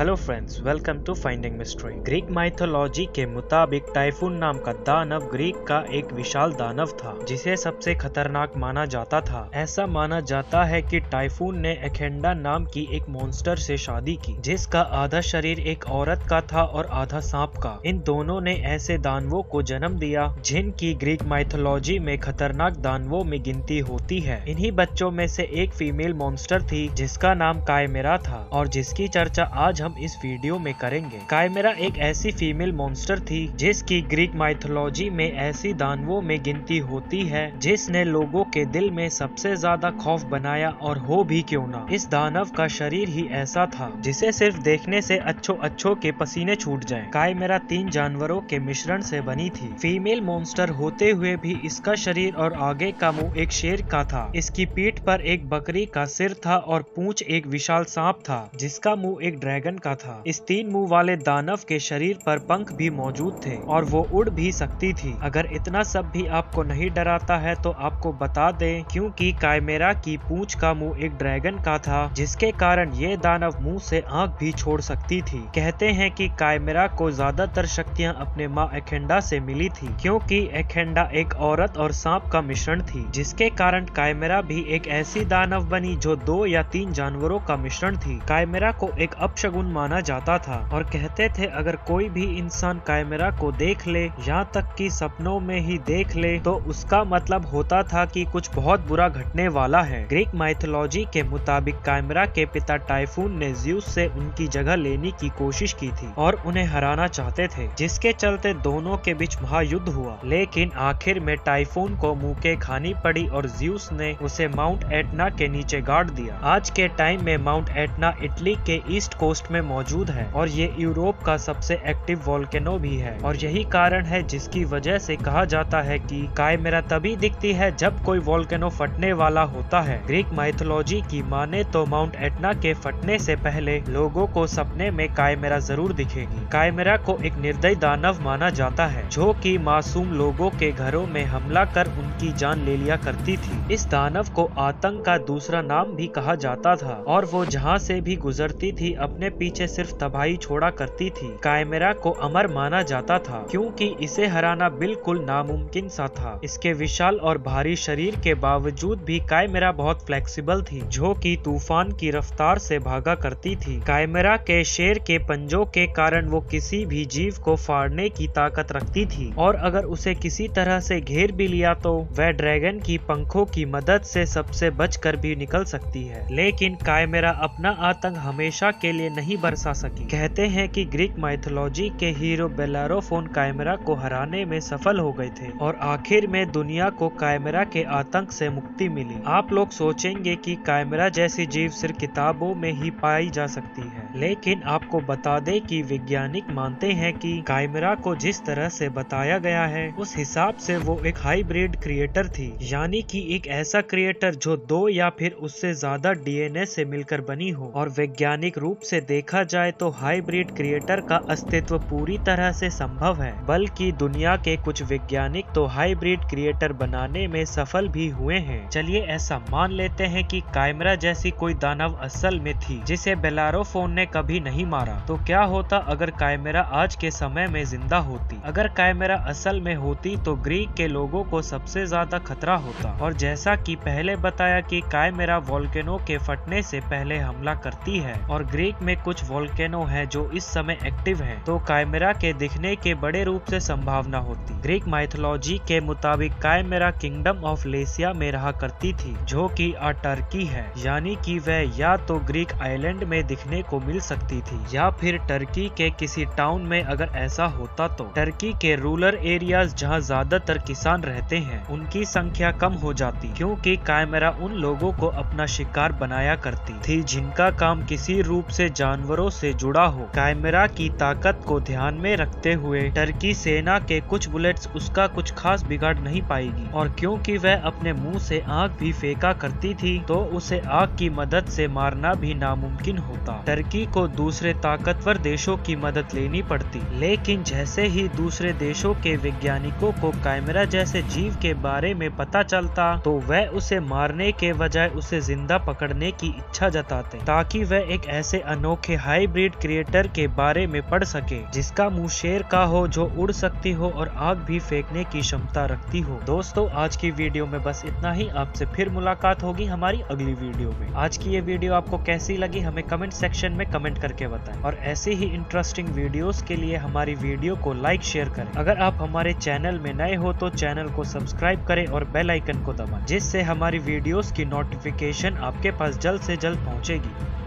Hello friends, welcome to finding mystery. Greek mythology के मुताबिक typhoon नाम का दानव ग्रीक का एक विशाल दानव था जिसे सबसे खतरनाक माना जाता था। ऐसा माना जाता है कि टाइफून ने एखेंडा नाम की एक मॉन्स्टर से शादी की जिसका आधा शरीर एक औरत का था और आधा सांप का। इन दोनों ने ऐसे दानवों को जन्म दिया जिनकी ग्रीक माइथोलॉजी में खतरनाक दानवों में गिनती होती है। इन्हीं बच्चों में से एक फीमेल मॉन्स्टर थी जिसका नाम कायमेरा था और जिसकी चर्चा आज हम इस वीडियो में करेंगे। कायमेरा एक ऐसी फीमेल मॉन्स्टर थी जिसकी ग्रीक माइथोलॉजी में ऐसी दानवों में गिनती होती है जिसने लोगों के दिल में सबसे ज्यादा खौफ बनाया। और हो भी क्यों ना, इस दानव का शरीर ही ऐसा था जिसे सिर्फ देखने से अच्छों के पसीने छूट जाएं। कायमेरा 3 जानवरों के मिश्रण से बनी थी। फीमेल मॉन्स्टर होते हुए भी इसका शरीर और आगे का मुंह एक शेर का था। इसकी पीठ पर एक बकरी का सिर था और पूंछ एक विशाल सांप था जिसका मुंह एक ड्रैगन का था। इस 3 मुंह वाले दानव के शरीर पर पंख भी मौजूद थे और वो उड़ भी सकती थी। अगर इतना सब भी आपको नहीं डराता है तो आपको बता दें, क्योंकि कायमेरा की पूंछ का मुंह एक ड्रैगन का था जिसके कारण ये दानव मुंह से आंख भी छोड़ सकती थी। कहते हैं कि कायमेरा को ज्यादातर शक्तियां अपने माँ एखेंडा से मिली थी, क्योंकि एखेंडा एक औरत और सांप का मिश्रण थी जिसके कारण कायमेरा भी एक ऐसी दानव बनी जो 2 या 3 जानवरों का मिश्रण थी। कायमेरा को एक अपशगुन माना जाता था और कहते थे अगर कोई भी इंसान कायमेरा को देख ले, यहाँ तक कि सपनों में ही देख ले, तो उसका मतलब होता था कि कुछ बहुत बुरा घटने वाला है। ग्रीक माइथोलॉजी के मुताबिक कायमेरा के पिता टाइफून ने ज़्यूस से उनकी जगह लेने की कोशिश की थी और उन्हें हराना चाहते थे, जिसके चलते दोनों के बीच महायुद्ध हुआ। लेकिन आखिर में टाइफून को मुंह खानी पड़ी और ज़्यूस ने उसे माउंट एटना के नीचे गाड़ दिया। आज के टाइम में माउंट एटना इटली के ईस्ट कोस्ट में मौजूद है और ये यूरोप का सबसे एक्टिव वोल्केनो भी है और यही कारण है जिसकी वजह से कहा जाता है कि कायमेरा तभी दिखती है जब कोई वोल्केनो फटने वाला होता है। ग्रीक माइथोलॉजी की माने तो माउंट एटना के फटने से पहले लोगों को सपने में कायमेरा जरूर दिखेगी। कायमेरा को एक निर्दयी दानव माना जाता है जो कि मासूम लोगों के घरों में हमला कर उनकी जान ले लिया करती थी। इस दानव को आतंक का दूसरा नाम भी कहा जाता था और वो जहाँ से भी गुजरती थी अपने पीछे सिर्फ तबाही छोड़ा करती थी। कायमेरा को अमर माना जाता था क्योंकि इसे हराना बिल्कुल नामुमकिन सा था। इसके विशाल और भारी शरीर के बावजूद भी कायमेरा बहुत फ्लेक्सिबल थी जो कि तूफान की रफ्तार से भागा करती थी। कायमेरा के शेर के पंजों के कारण वो किसी भी जीव को फाड़ने की ताकत रखती थी और अगर उसे किसी तरह से घेर भी लिया तो वह ड्रैगन की पंखों की मदद से सबसे बचकर भी निकल सकती है। लेकिन कायमेरा अपना आतंक हमेशा के लिए नहीं बरसा सकी। कहते हैं कि ग्रीक माइथोलॉजी के हीरो बेलारोफोन कायमेरा को हराने में सफल हो गए थे और आखिर में दुनिया को कायमेरा के आतंक से मुक्ति मिली। आप लोग सोचेंगे कि कायमेरा जैसी जीव सिर्फ किताबों में ही पाई जा सकती है, लेकिन आपको बता दें कि वैज्ञानिक मानते हैं कि कायमेरा को जिस तरह से बताया गया है उस हिसाब से वो एक हाइब्रिड क्रिएटर थी, यानी कि एक ऐसा क्रिएटर जो 2 या फिर उससे ज्यादा डीएनए से मिलकर बनी हो। और वैज्ञानिक रूप से देखा जाए तो हाइब्रिड क्रिएटर का अस्तित्व पूरी तरह से संभव है, बल्कि दुनिया के कुछ वैज्ञानिक तो हाइब्रिड क्रिएटर बनाने में सफल भी हुए हैं। चलिए ऐसा मान लेते हैं कि कायमेरा जैसी कोई दानव असल में थी जिसे बेलारोफोन ने कभी नहीं मारा, तो क्या होता अगर कायमेरा आज के समय में जिंदा होती? अगर कायमेरा असल में होती तो ग्रीक के लोगों को सबसे ज्यादा खतरा होता। और जैसा कि पहले बताया कि कायमेरा वोल्केनो के फटने से पहले हमला करती है और ग्रीक में कुछ वोल्केनो है जो इस समय एक्टिव हैं, तो कायमेरा के दिखने के बड़े रूप से संभावना होती। ग्रीक माइथोलॉजी के मुताबिक कायमेरा किंगडम ऑफ लेसिया में रहा करती थी जो कि टर्की है, यानी कि वह या तो ग्रीक आइलैंड में दिखने को मिल सकती थी या फिर टर्की के किसी टाउन में। अगर ऐसा होता तो टर्की के रूरल एरियाज जहां ज्यादातर किसान रहते हैं उनकी संख्या कम हो जाती, क्योंकि कायमेरा उन लोगों को अपना शिकार बनाया करती थी जिनका काम किसी रूप से जानवरों से जुड़ा हो। कायमेरा की ताकत को ध्यान में रखते हुए टर्की सेना के कुछ बुलेट्स उसका कुछ खास बिगाड़ नहीं पाएगी और क्योंकि वह अपने मुंह से आग भी फेंका करती थी तो उसे आग की मदद से मारना भी नामुमकिन होता। टर्की को दूसरे ताकतवर देशों की मदद लेनी पड़ती, लेकिन जैसे ही दूसरे देशों के वैज्ञानिकों को कायमेरा जैसे जीव के बारे में पता चलता तो वह उसे मारने के बजाय उसे जिंदा पकड़ने की इच्छा जताते ताकि वह एक ऐसे अनोखे के हाइब्रिड क्रिएटर के बारे में पढ़ सके, जिसका मुंह शेर का हो, जो उड़ सकती हो और आग भी फेंकने की क्षमता रखती हो। दोस्तों आज की वीडियो में बस इतना ही। आपसे फिर मुलाकात होगी हमारी अगली वीडियो में। आज की ये वीडियो आपको कैसी लगी हमें कमेंट सेक्शन में कमेंट करके बताएं और ऐसे ही इंटरेस्टिंग वीडियोस के लिए हमारी वीडियो को लाइक शेयर करें। अगर आप हमारे चैनल में नए हो तो चैनल को सब्सक्राइब करें और बेल आइकन को दबाएं, जिससे हमारी वीडियोस की नोटिफिकेशन आपके पास जल्द से जल्द पहुंचेगी।